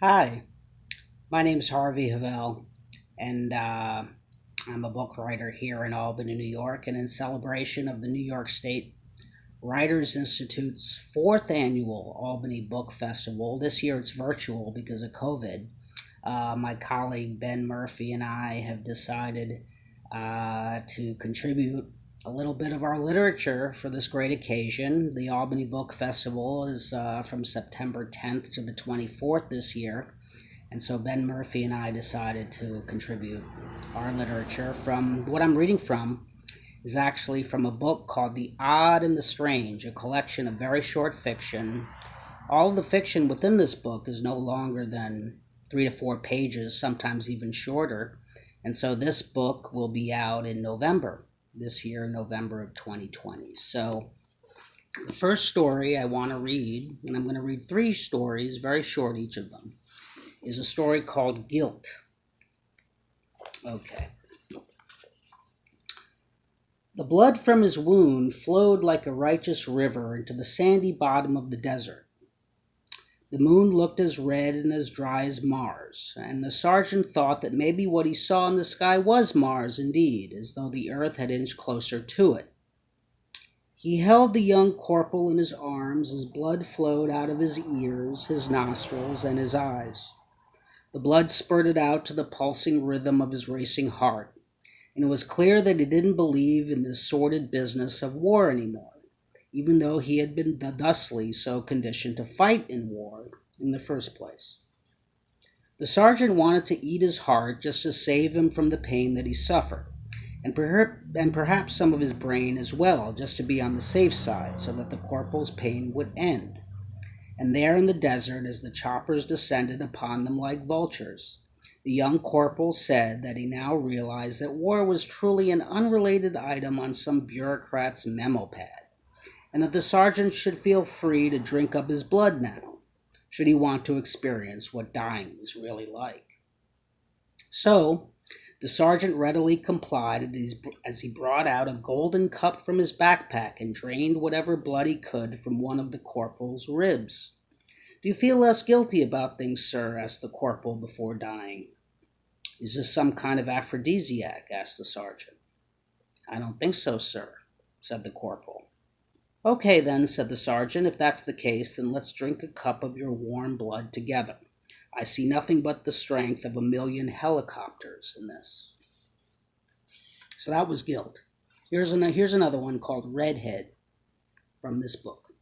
Hi, my name's Harvey Havel, and I'm a book writer here in Albany, New York. And in celebration of the New York State Writers Institute's fourth annual Albany Book Festival, this year it's virtual because of COVID. My colleague Ben Murphy and I have decided to contribute a little bit of our literature for this great occasion. The Albany Book Festival is from September 10th to the 24th this year. And so Ben Murphy and I decided to contribute our literature. From what I'm reading from is actually from a book called The Odd and the Strange, a collection of very short fiction. All of the fiction within this book is no longer than 3 to 4 pages, sometimes even shorter. And so this book will be out in November, this year, November of 2020. So the first story I want to read, and I'm going to read three stories, very short each of them, is a story called Guilt. Okay. The blood from his wound flowed like a righteous river into the sandy bottom of the desert. The moon looked as red and as dry as Mars, and the sergeant thought that maybe what he saw in the sky was Mars indeed, as though the earth had inched closer to it. He held the young corporal in his arms as blood flowed out of his ears, his nostrils, and his eyes. The blood spurted out to the pulsing rhythm of his racing heart, and it was clear that he didn't believe in this sordid business of war anymore, even though he had been thusly so conditioned to fight in war in the first place. The sergeant wanted to eat his heart just to save him from the pain that he suffered, and perhaps some of his brain as well, just to be on the safe side so that the corporal's pain would end. And there in the desert, as the choppers descended upon them like vultures, the young corporal said that he now realized that war was truly an unrelated item on some bureaucrat's memo pad, and that the sergeant should feel free to drink up his blood now, should he want to experience what dying was really like. So, the sergeant readily complied as he brought out a golden cup from his backpack and drained whatever blood he could from one of the corporal's ribs. "Do you feel less guilty about things, sir?" asked the corporal before dying. "Is this some kind of aphrodisiac?" asked the sergeant. "I don't think so, sir," said the corporal. "Okay, then," said the sergeant, "if that's the case, then let's drink a cup of your warm blood together. I see nothing but the strength of 1,000,000 helicopters in this." So that was Guilt. Here's another one called Redhead from this book.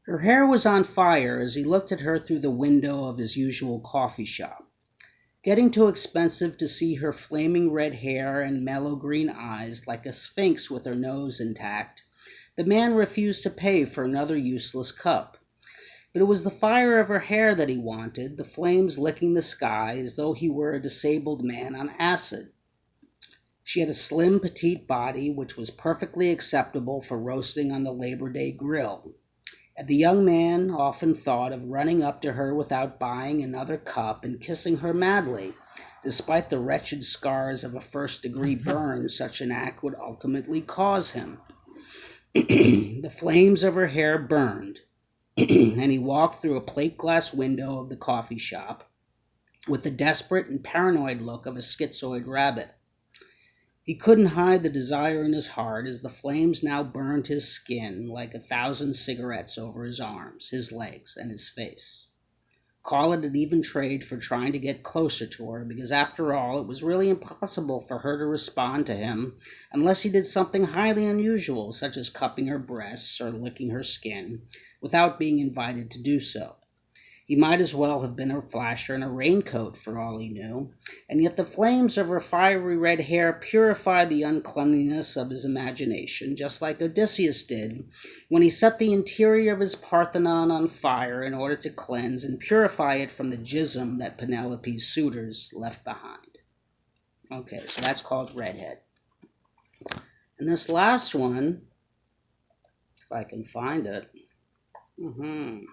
Her hair was on fire as he looked at her through the window of his usual coffee shop. Getting too expensive to see her flaming red hair and mellow green eyes like a sphinx with her nose intact, the man refused to pay for another useless cup. But it was the fire of her hair that he wanted, the flames licking the sky as though he were a disabled man on acid. She had a slim, petite body which was perfectly acceptable for roasting on the Labor Day grill. And the young man often thought of running up to her without buying another cup and kissing her madly, despite the wretched scars of a first-degree burn such an act would ultimately cause him. The flames of her hair burned, and he walked through a plate-glass window of the coffee shop with the desperate and paranoid look of a schizoid rabbit. He couldn't hide the desire in his heart as the flames now burned his skin like 1,000 cigarettes over his arms, his legs, and his face. Call it an even trade for trying to get closer to her, because after all, it was really impossible for her to respond to him unless he did something highly unusual, such as cupping her breasts or licking her skin, without being invited to do so. He might as well have been a flasher in a raincoat for all he knew, and yet the flames of her fiery red hair purified the uncleanliness of his imagination, just like Odysseus did when he set the interior of his Parthenon on fire in order to cleanse and purify it from the jism that Penelope's suitors left behind. Okay, so that's called Redhead. And this last one, if I can find it, okay,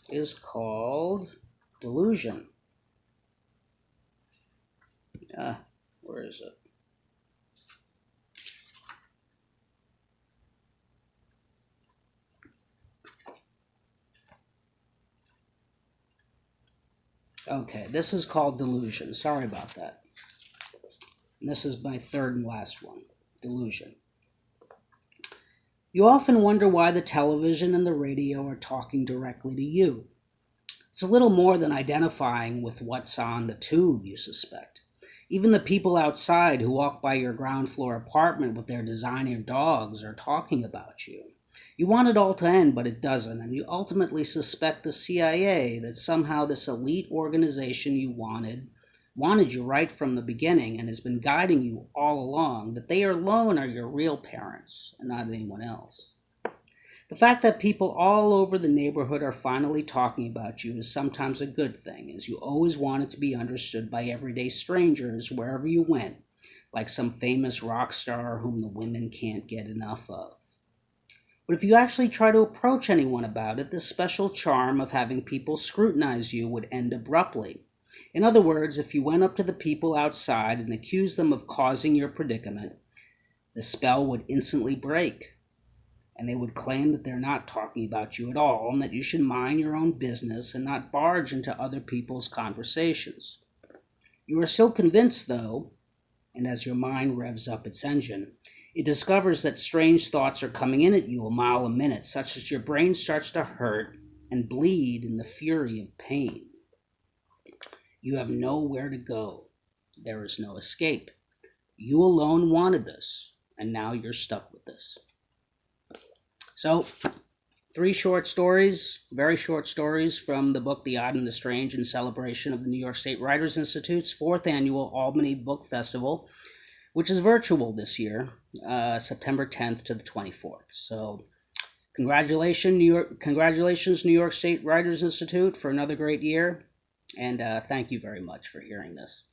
is called Delusion. Where is it? Okay, this is called Delusion. Sorry about that. And this is my third and last one. Delusion. You often wonder why the television and the radio are talking directly to you. It's a little more than identifying with what's on the tube, you suspect. Even the people outside who walk by your ground floor apartment with their designer dogs are talking about you. You want it all to end, but it doesn't, and you ultimately suspect the CIA that somehow this elite organization you wanted you right from the beginning and has been guiding you all along, that they alone are your real parents and not anyone else. The fact that people all over the neighborhood are finally talking about you is sometimes a good thing, as you always wanted to be understood by everyday strangers wherever you went, like some famous rock star whom the women can't get enough of. But if you actually try to approach anyone about it, this special charm of having people scrutinize you would end abruptly. In other words, if you went up to the people outside and accused them of causing your predicament, the spell would instantly break, and they would claim that they're not talking about you at all and that you should mind your own business and not barge into other people's conversations. You are still convinced, though, and as your mind revs up its engine, it discovers that strange thoughts are coming in at you a mile a minute, such that your brain starts to hurt and bleed in the fury of pain. You have nowhere to go. There is no escape. You alone wanted this, and now you're stuck with this. So, 3 short stories, very short stories from the book The Odd and the Strange in celebration of the New York State Writers Institute's 4th annual Albany Book Festival, which is virtual this year, September 10th to the 24th. So, congratulations, New York State Writers Institute, for another great year, and thank you very much for hearing this.